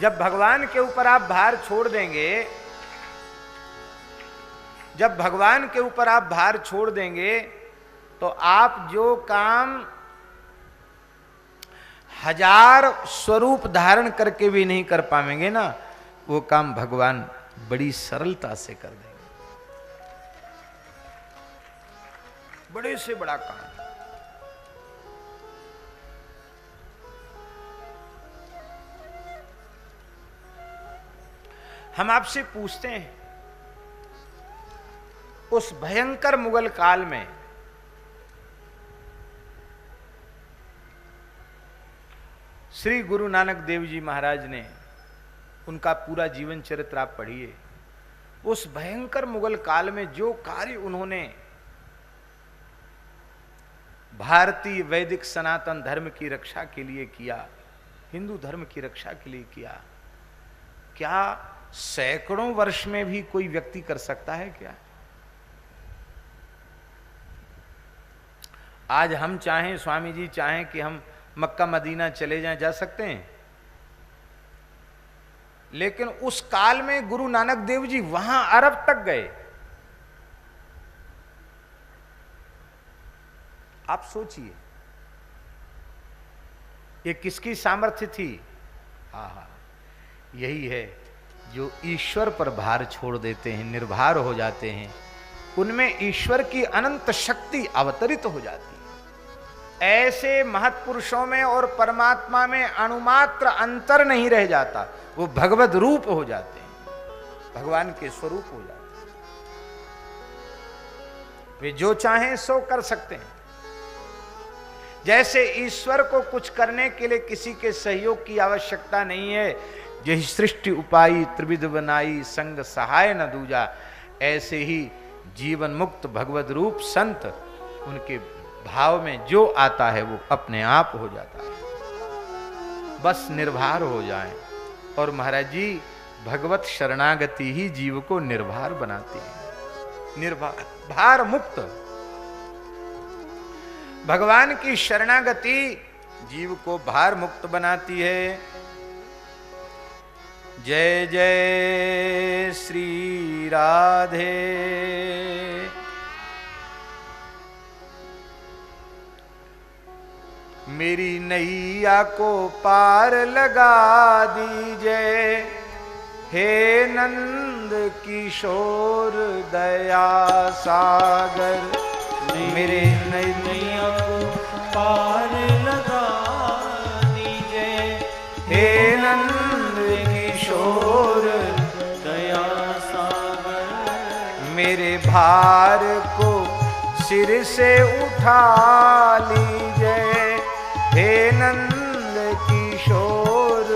जब भगवान के ऊपर आप भार छोड़ देंगे, जब भगवान के ऊपर आप भार छोड़ देंगे तो आप जो काम 1000 स्वरूप धारण करके भी नहीं कर पाएंगे ना, वो काम भगवान बड़ी सरलता से कर देंगे। बड़े से बड़ा काम। हम आपसे पूछते हैं, उस भयंकर मुगल काल में श्री गुरु नानक देव जी महाराज ने, उनका पूरा जीवन चरित्र आप पढ़िए। उस भयंकर मुगल काल में जो कार्य उन्होंने भारतीय वैदिक सनातन धर्म की रक्षा के लिए किया, हिंदू धर्म की रक्षा के लिए किया, क्या सैकड़ों वर्ष में भी कोई व्यक्ति कर सकता है क्या? आज हम चाहें, स्वामी जी चाहें कि हम मक्का मदीना चले जाएं, जा सकते हैं? लेकिन उस काल में गुरु नानक देव जी वहां अरब तक गए। आप सोचिए, ये किसकी सामर्थ्य थी? आहा, यही है जो ईश्वर पर भार छोड़ देते हैं, निर्भर हो जाते हैं, उनमें ईश्वर की अनंत शक्ति अवतरित हो जाती है। ऐसे महत्पुरुषों में और परमात्मा में अणुमात्र अंतर नहीं रह जाता, वो भगवत रूप हो जाते हैं, भगवान के स्वरूप हो जाते हैं। वे जो चाहें सो कर सकते हैं। जैसे ईश्वर को कुछ करने के लिए किसी के सहयोग की आवश्यकता नहीं है, यही सृष्टि उपाई त्रिविध बनाई संग सहाय न दूजा, ऐसे ही जीवन मुक्त भगवत रूप संत, उनके भाव में जो आता है वो अपने आप हो जाता है। बस निर्भर हो जाएं। और महाराज जी, भगवत शरणागति ही जीव को निर्भर बनाती है, निर्भर, भार मुक्त। भगवान की शरणागति जीव को भार मुक्त बनाती है। जय जय श्री राधे। मेरी नैया को पार लगा दीजिए हे नंद किशोर दया सागर। मेरे नैया को पार लगा दीजिए हे नंद किशोर दया सागर। मेरे भार को सिर से उठा लीजिए हे नंद किशोर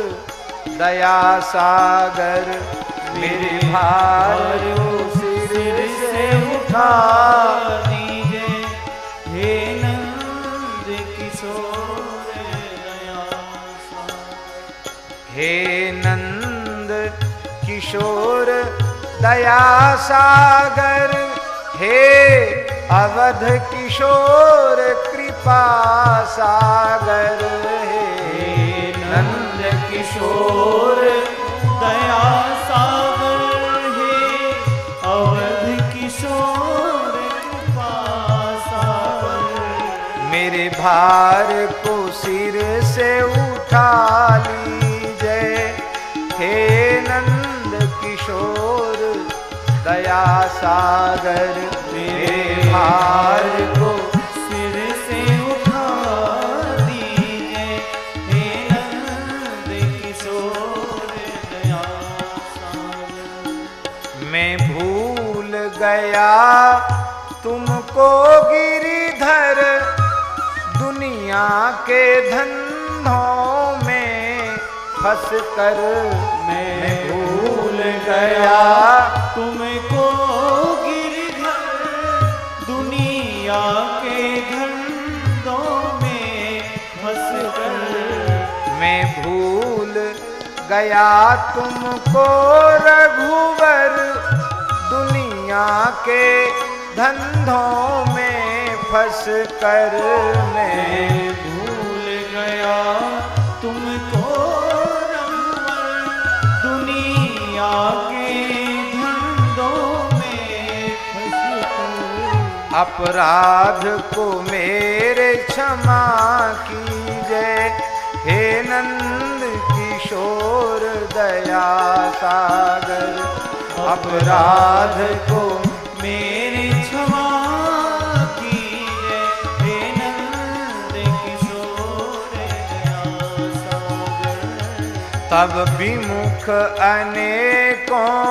दया सागर। मेरे भार को सिर से उठा दीजिए हे नंद किशोर हे नंद किशोर दया सागर, हे अवध किशोर कृपा सागर, हे नंद किशोर दया सागर, हे अवध किशोर कृपा सागर। मेरे भार को सिर से उठा लीजिए, हे नंद किशोर दया सागर, मेरे भार को सिर से उठा दीजिए, हे नंद किशोर दया सागर। मैं भूल गया तुमको गिरिधर, दुनिया के धंधों में फंस कर मैं भूल गया तुमको गिरधर, दुनिया के धंधों में फंस कर। मैं भूल गया तुमको रघुवर, दुनिया के धंधों में फंस कर मैं भूल गया तुमको रघुवर, दुनिया के धंधों में फंस कर। अपराध को मेरे क्षमा कीजिए, हे नंद किशोर दया सागर, अपराध को मेरे क्षमा कीजिए, हे नंद किशोर दया सागर। तब विमुख अनेकों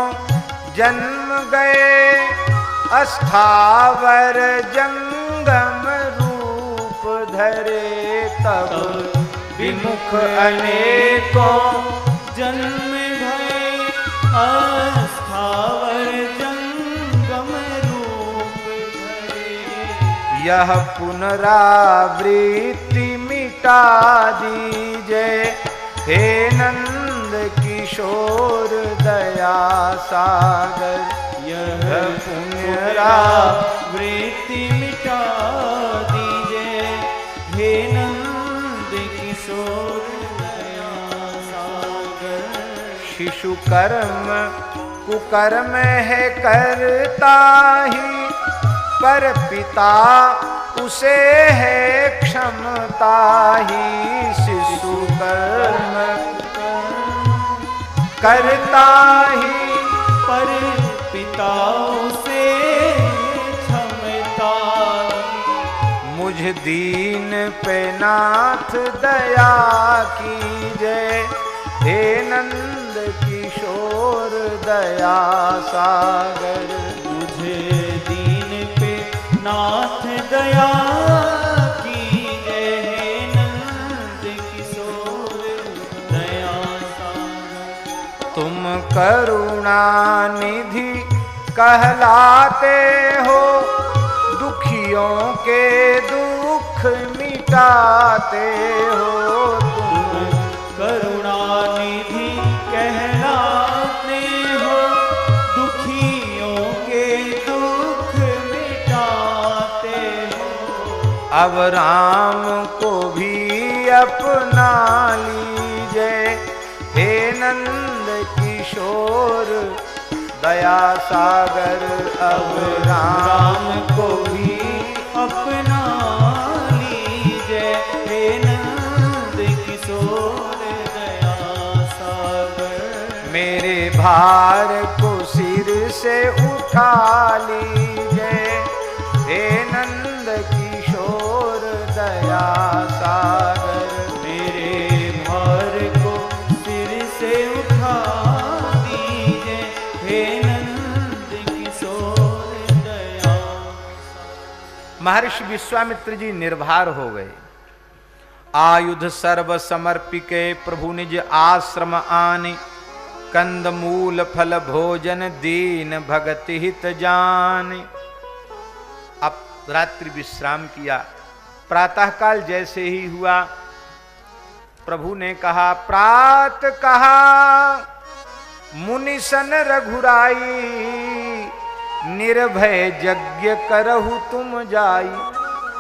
जन्म गए, अस्थावर जंगम रूप धरे। तब विमुख अनेकों जन्म भय, अस्थावर जंगम रूप धरे। यह पुनरावृत्ति मिटा दीजिए, हे नंद किशोर दया सागर, यह पुनरावृत्ति मिटा दीजिए, हे नंद किशोर दया सागर। शिशु कर्म कुकर्म है करता ही, पर पिता उसे है क्षमता ही। शिशु कर्म करता ही, पर पिता उसे क्षमता ही। मुझ दीन पे नाथ दया कीजिए, हे नंद किशोर दया सागर, मुझे दीन पे नाथ दया कीजिए, हे नंद किशोर दया सागर। तुम करुणा निधि कहलाते हो, दुखियों के दुख मिटाते हो। तुम करुणा निधि कहलाते हो, दुखियों के दुख मिटाते हो। अब राम को भी अपना लीजिए, हे नंद किशोर दया सागर। अब राम को भी अपना लीजिए, हे नंद किशोर दया सागर। मेरे भार को सिर से उठा लीजिए, हे नंद किशोर दया सागर। मेरे भार को सिर से उठा दीजिए, हे नंद किशोर दया। महर्षि विश्वामित्र जी निर्भर हो गए। आयुध सर्व समर्पिके प्रभु निज आश्रम आने, कंद मूल फल भोजन दीन भगति हित जाने। अब रात्रि विश्राम किया। प्रातःकाल जैसे ही हुआ, प्रभु ने कहा, प्रात कहा मुनि सन रघुराई, निर्भय यज्ञ करहु तुम जाई।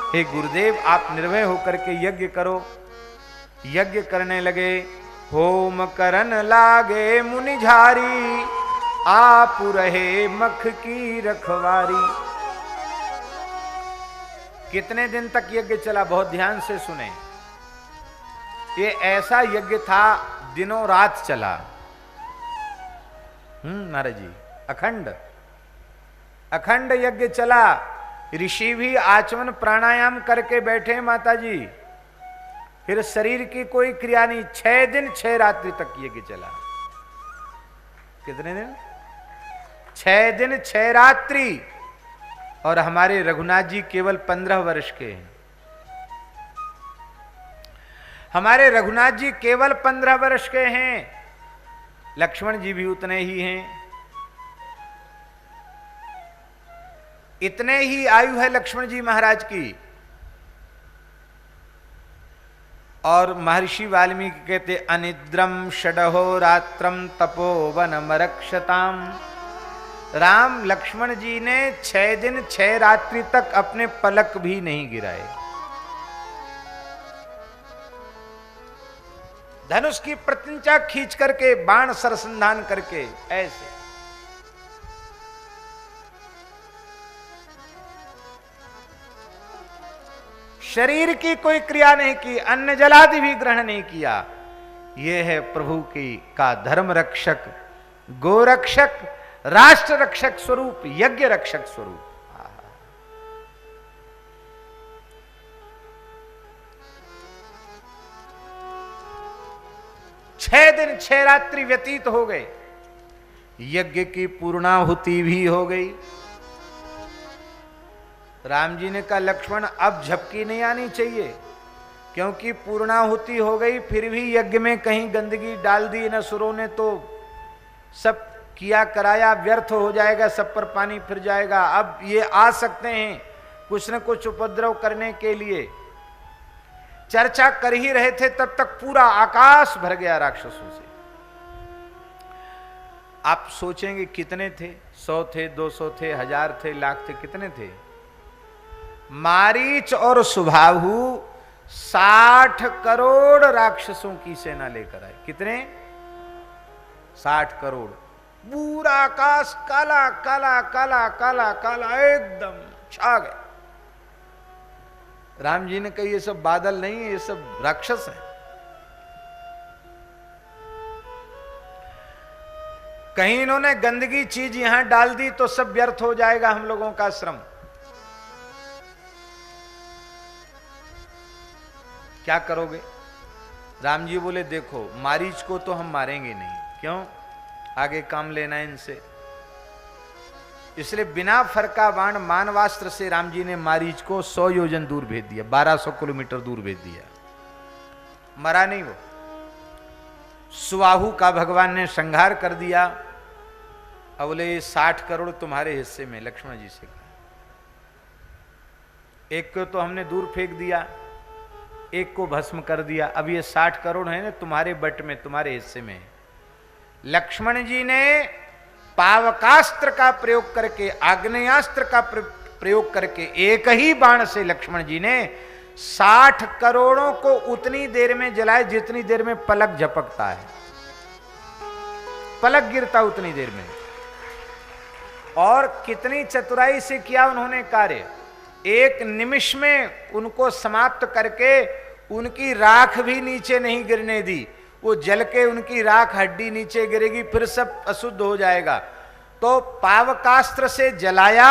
हे गुरुदेव, आप निर्भय होकर के यज्ञ करो। यज्ञ करने लगे। होम करन लागे मुनि झारी, आप रहे मख की रखवारी। कितने दिन तक यज्ञ चला? बहुत ध्यान से सुने। ये ऐसा यज्ञ था, दिनों रात चला। महाराज जी, अखंड अखंड यज्ञ चला। ऋषि भी आचमन प्राणायाम करके बैठे माता जी। फिर शरीर की कोई क्रिया नहीं। 6 दिन 6 रात्रि तक यज्ञ चला। कितने दिन? 6 दिन 6 रात्रि। और हमारे रघुनाथ जी केवल 15 वर्ष के हैं। हमारे रघुनाथ जी केवल 15 वर्ष के हैं। लक्ष्मण जी भी उतने ही हैं। इतने ही आयु है लक्ष्मण जी महाराज की। और महर्षि वाल्मीकि कहते, अनिद्रम षडहो रात्रम तपोवन मरक्षताम। राम लक्ष्मण जी ने 6 दिन 6 रात्रि तक अपने पलक भी नहीं गिराए। धनुष की प्रत्यंचा खींच करके, बाण सरसंधान करके, ऐसे शरीर की कोई क्रिया नहीं की, अन्न जलादि भी ग्रहण नहीं किया। यह है प्रभु की का धर्म रक्षक, गोरक्षक, राष्ट्र रक्षक स्वरूप, यज्ञ रक्षक स्वरूप। 6 दिन 6 रात्रि व्यतीत हो गए। यज्ञ की पूर्णाहुति भी हो गई। राम जी ने कहा, लक्ष्मण अब झपकी नहीं आनी चाहिए, क्योंकि पूर्णाहुति हो गई, फिर भी यज्ञ में कहीं गंदगी डाल दी न सुरों ने तो सब किया कराया व्यर्थ हो जाएगा, सब पर पानी फिर जाएगा। अब ये आ सकते हैं कुछ न कुछ उपद्रव करने के लिए। चर्चा कर ही रहे थे, तब तक पूरा आकाश भर गया राक्षसों से। आप सोचेंगे कितने थे? 100 थे, 200 थे, 1000 थे, लाख थे, कितने थे? मारीच और सुबाहु 60 करोड़ राक्षसों की सेना लेकर आए। कितने? 60 करोड़। पूरा आकाश काला काला काला काला काला एकदम छा गए। राम जी ने कहा, ये सब बादल नहीं है, ये सब राक्षस हैं। कहीं इन्होंने गंदगी चीज यहां डाल दी तो सब व्यर्थ हो जाएगा हम लोगों का श्रम। क्या करोगे? राम जी बोले, देखो मारीच को तो हम मारेंगे नहीं। क्यों? आगे काम लेना है इनसे। इसलिए बिना फरका बाण मानवास्त्र से राम जी ने मारीच को 100 योजन दूर भेज दिया, 1200 किलोमीटर दूर भेज दिया। मरा नहीं वो। सुबाहु का भगवान ने संहार कर दिया। अब बोले, 60 करोड़ तुम्हारे हिस्से में। लक्ष्मण जी से कहा, एक को तो हमने दूर फेंक दिया, एक को भस्म कर दिया, अब ये 60 करोड़ है ना तुम्हारे बट में, तुम्हारे हिस्से में। लक्ष्मण जी ने पावकास्त्र का प्रयोग करके, आग्नेयास्त्र का प्रयोग करके, एक ही बाण से लक्ष्मण जी ने 60 करोड़ों को उतनी देर में जलाए जितनी देर में पलक झपकता है, पलक गिरता उतनी देर में। और कितनी चतुराई से किया उन्होंने कार्य। एक निमिष में उनको समाप्त करके उनकी राख भी नीचे नहीं गिरने दी। वो जल के उनकी राख हड्डी नीचे गिरेगी, फिर सब अशुद्ध हो जाएगा। तो पावकास्त्र से जलाया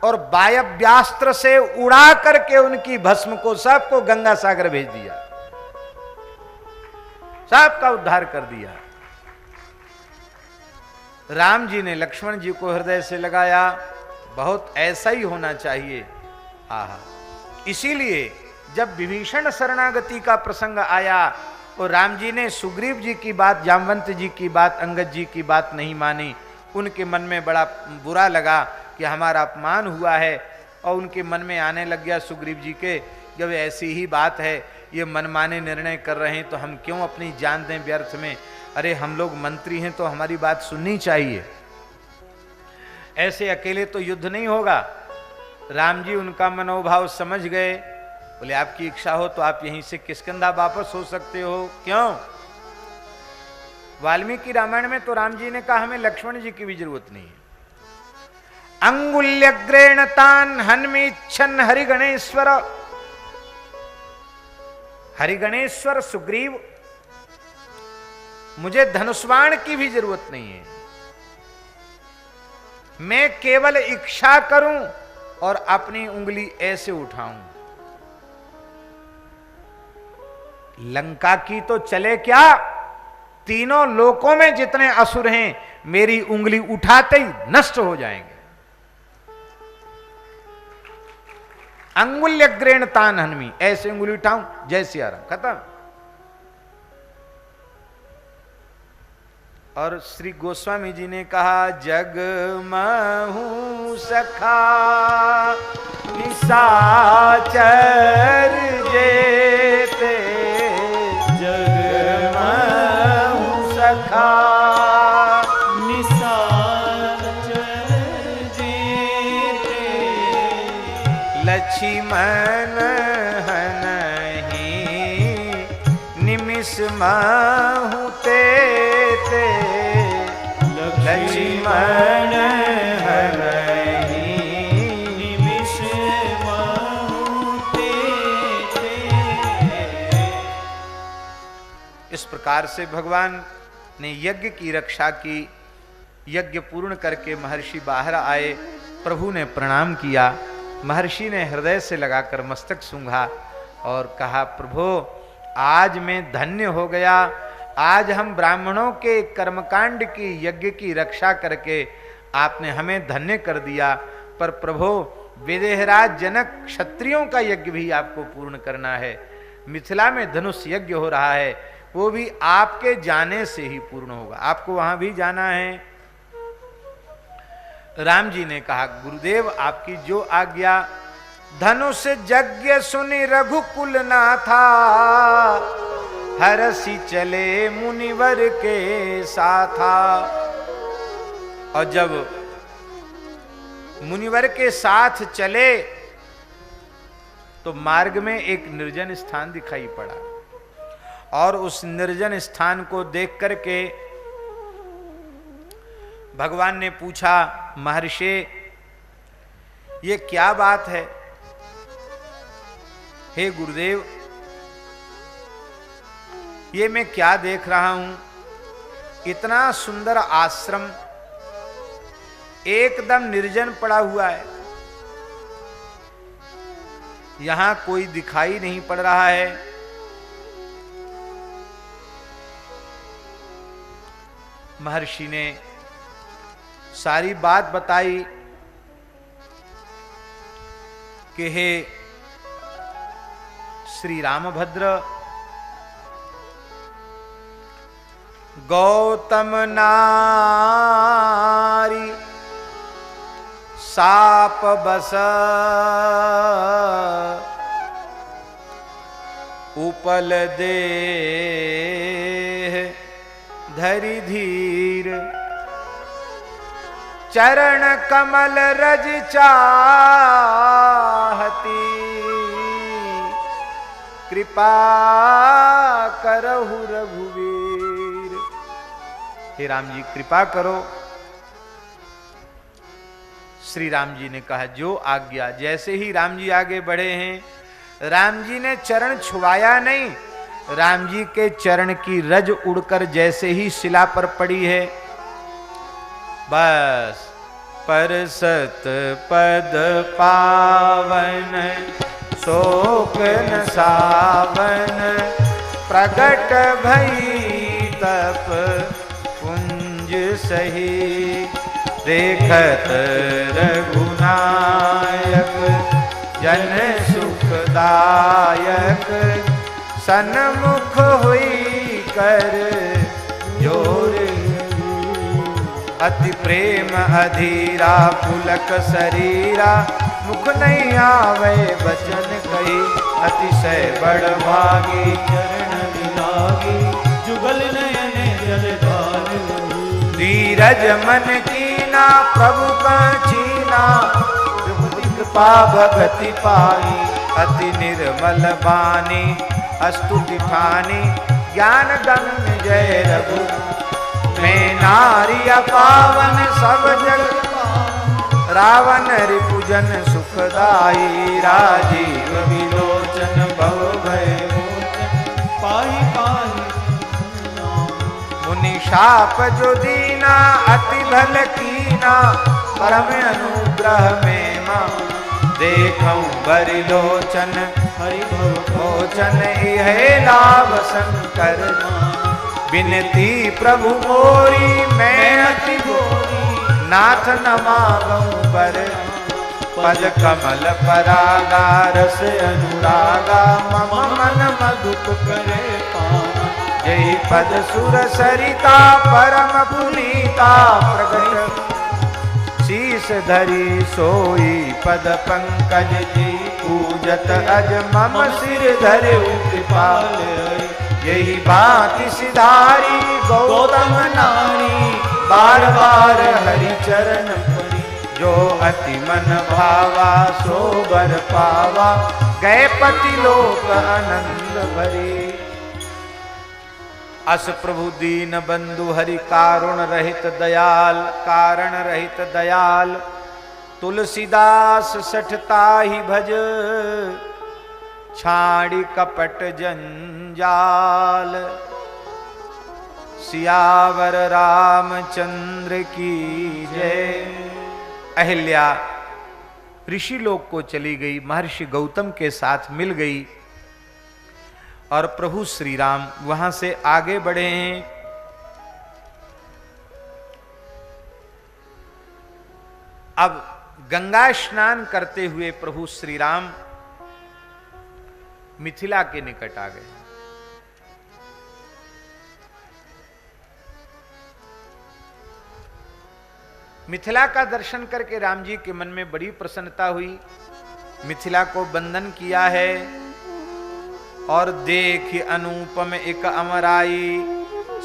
और वायव्यास्त्र से उड़ा करके उनकी भस्म को सबको गंगा सागर भेज दिया, सबका उद्धार कर दिया। राम जी ने लक्ष्मण जी को हृदय से लगाया। बहुत ऐसा ही होना चाहिए। आहा, इसीलिए जब विभीषण शरणागति का प्रसंग आया और राम जी ने सुग्रीव जी की बात, जामवंत जी की बात, अंगद जी की बात नहीं मानी, उनके मन में बड़ा बुरा लगा कि हमारा अपमान हुआ है। और उनके मन में आने लग गया सुग्रीव जी के, जब ऐसी ही बात है ये मनमाने निर्णय कर रहे हैं तो हम क्यों अपनी जान दें व्यर्थ में। अरे हम लोग मंत्री हैं तो हमारी बात सुननी चाहिए, ऐसे अकेले तो युद्ध नहीं होगा। राम जी उनका मनोभाव समझ गए, बोले आपकी इच्छा हो तो आप यहीं से किष्किंधा वापस हो सकते हो। क्यों? वाल्मीकि रामायण में तो राम जी ने कहा हमें लक्ष्मण जी की भी जरूरत नहीं है। अंगुल्यग्रेण तान हन्मीच्छन हरिगणेश्वर, हरिगणेश्वर सुग्रीव, मुझे धनुष्वाण की भी जरूरत नहीं है, मैं केवल इच्छा करूं और अपनी उंगली ऐसे उठाऊं। लंका की तो चले क्या, तीनों लोकों में जितने असुर हैं मेरी उंगली उठाते ही नष्ट हो जाएंगे। अंगुल्यग्रेण तान हन्मी, ऐसे उंगली उठाऊं जय सिया राम, खत्म। और श्री गोस्वामी जी ने कहा जग महू सखा निशाचर जेते, जग महू सखा निशाचर जेते, लक्ष्मण हनहि निमिष महू तेते, लक्ष्मण हनहि निमिष महु तेते। इस प्रकार से भगवान ने यज्ञ की रक्षा की। यज्ञ पूर्ण करके महर्षि बाहर आए, प्रभु ने प्रणाम किया। महर्षि ने हृदय से लगाकर मस्तक सूंघा और कहा प्रभु आज मैं धन्य हो गया, आज हम ब्राह्मणों के कर्मकांड की यज्ञ की रक्षा करके आपने हमें धन्य कर दिया। पर प्रभु विदेहराज जनक क्षत्रियों का यज्ञ भी आपको पूर्ण करना है। मिथिला में धनुष यज्ञ हो रहा है, वो भी आपके जाने से ही पूर्ण होगा, आपको वहां भी जाना है। राम जी ने कहा गुरुदेव आपकी जो आज्ञा। धनुष यज्ञ सुनि रघुकुल नाथा, हरसी चले मुनिवर के साथा। और जब मुनिवर के साथ चले तो मार्ग में एक निर्जन स्थान दिखाई पड़ा, और उस निर्जन स्थान को देख करके भगवान ने पूछा महर्षि ये क्या बात है। हे गुरुदेव ये मैं क्या देख रहा हूं, इतना सुंदर आश्रम एकदम निर्जन पड़ा हुआ है, यहां कोई दिखाई नहीं पड़ रहा है। महर्षि ने सारी बात बताई कि हे श्री रामभद्र, गौतम नारी साप बस, उपल देह धरि धीर, चरण कमल रज चाहती, कृपा करहु रघुवीर। हे राम जी कृपा करो। श्री राम जी ने कहा जो आज्ञा। जैसे ही राम जी आगे बढ़े हैं, राम जी ने चरण छुआया नहीं, राम जी के चरण की रज उड़कर जैसे ही शिला पर पड़ी है, बस परसत पद पावन, शोक न सावन, प्रगट भई तप पुंज सही, देखत रघुनायक जन सुखदायक, सन्मुख हुई कर जोर, अति प्रेम अधीरा पुलक शरीरा, मुख नहीं आवे बचन कही, अतिशय बड़ भागी चरण लागी, जुगल नयन जलधार। धीरज मन कीना प्रभु का चीना, कृपा भगति पाई, अति निर्मल बानी अस्तुति ठानी, ज्ञान गम्य जय रघु। मैं नारी पावन सब जग, रावण रिपुजन सुखदाई, राजीव विलोचन भव भय मोचन, पाहि पाहि मुनि शाप जो दीना, अति भल कीना, परम अनुग्रह में मां, देखऊं बरि लोचन हरि भव मोचन, इहे लाभ शंकर। बिनती प्रभु मोरी मैं अति गोरी, नाथ न मांगऊं बर, पद कमल परागा रस अनुरागा, मम मन मधुप करे पाना। यही पद सुर सरिता परम पुनीता, प्रगट शीस धरी सोई पद पंकज जी, पूजत अज मम सिर धरे कृपाल। यही बात सिधारी गौतम नारी, बार बार हरि चरण परी, जो अति मन भावा सो बर पावा, गए पति लोक आनंद भरी। अस प्रभु दीन बंधु हरि कारुण रहित दयाल, कारण रहित दयाल, तुलसीदास सठताहि भज, छाड़ी कपट जंजाल। सियावर रामचंद्र की जय। अहिल्या ऋषि लोक को चली गई, महर्षि गौतम के साथ मिल गई और प्रभु श्री राम वहां से आगे बढ़े हैं। अब गंगा स्नान करते हुए प्रभु श्री राम मिथिला के निकट आ गए। मिथिला का दर्शन करके राम जी के मन में बड़ी प्रसन्नता हुई। मिथिला को वंदन किया है और देख अनुपम एक अमराई,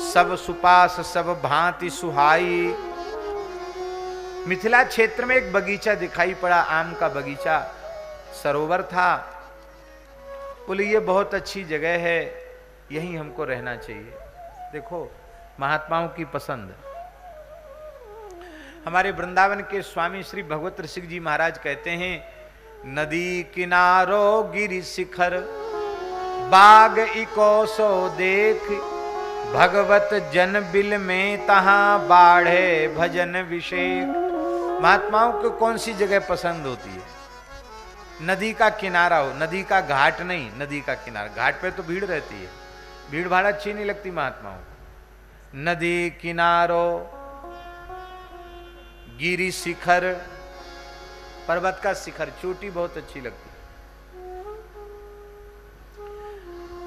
सब सुपास सब भांति सुहाई। मिथिला क्षेत्र में एक बगीचा दिखाई पड़ा, आम का बगीचा, सरोवर था। बोले ये बहुत अच्छी जगह है, यहीं हमको रहना चाहिए। देखो महात्माओं की पसंद। हमारे वृंदावन के स्वामी श्री भगवत ऋषि जी महाराज कहते हैं, नदी किनारो गिरि शिखर, बाग इको सो देख, भगवत जन बिल में तहां बाढ़े भजन विषेक। महात्माओं को कौन सी जगह पसंद होती है? नदी का किनारा हो, नदी का घाट नहीं, नदी का किनारा। घाट पे तो भीड़ रहती है, भीड़ भाड़ अच्छी नहीं लगती महात्माओं को। नदी किनारो गिरि शिखर, पर्वत का शिखर, चोटी बहुत अच्छी लगती है।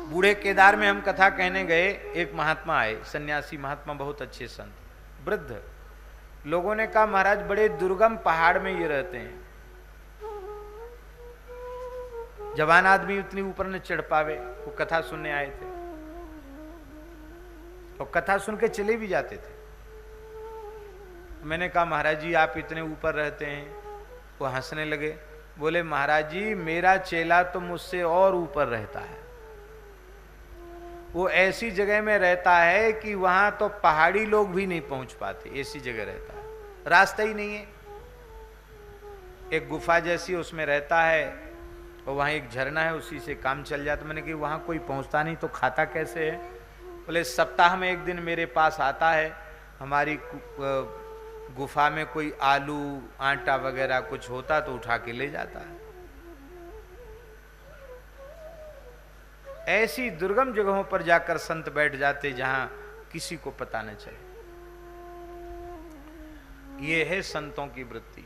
बूढ़े केदार में हम कथा कहने गए, एक महात्मा आए, सन्यासी महात्मा, बहुत अच्छे संत, वृद्ध। लोगों ने कहा महाराज बड़े दुर्गम पहाड़ में ये रहते हैं, जवान आदमी उतनी ऊपर न चढ़ पावे। वो कथा सुनने आए थे और कथा सुन के चले भी जाते थे। मैंने कहा महाराज जी आप इतने ऊपर रहते हैं? वो हंसने लगे, बोले महाराज जी मेरा चेला तो मुझसे और ऊपर रहता है। वो ऐसी जगह में रहता है कि वहां तो पहाड़ी लोग भी नहीं पहुंच पाते, ऐसी जगह रहता है, रास्ता ही नहीं है। एक गुफा जैसी उसमें रहता है और वहां एक झरना है, उसी से काम चल जाता। मैंने कहा वहां कोई पहुंचता नहीं तो खाता कैसे है? बोले सप्ताह में एक दिन मेरे पास आता है, हमारी गुफा में कोई आलू आटा वगैरह कुछ होता तो उठा के ले जाता है। ऐसी दुर्गम जगहों पर जाकर संत बैठ जाते जहां किसी को पता न चले। ये है संतों की वृत्ति।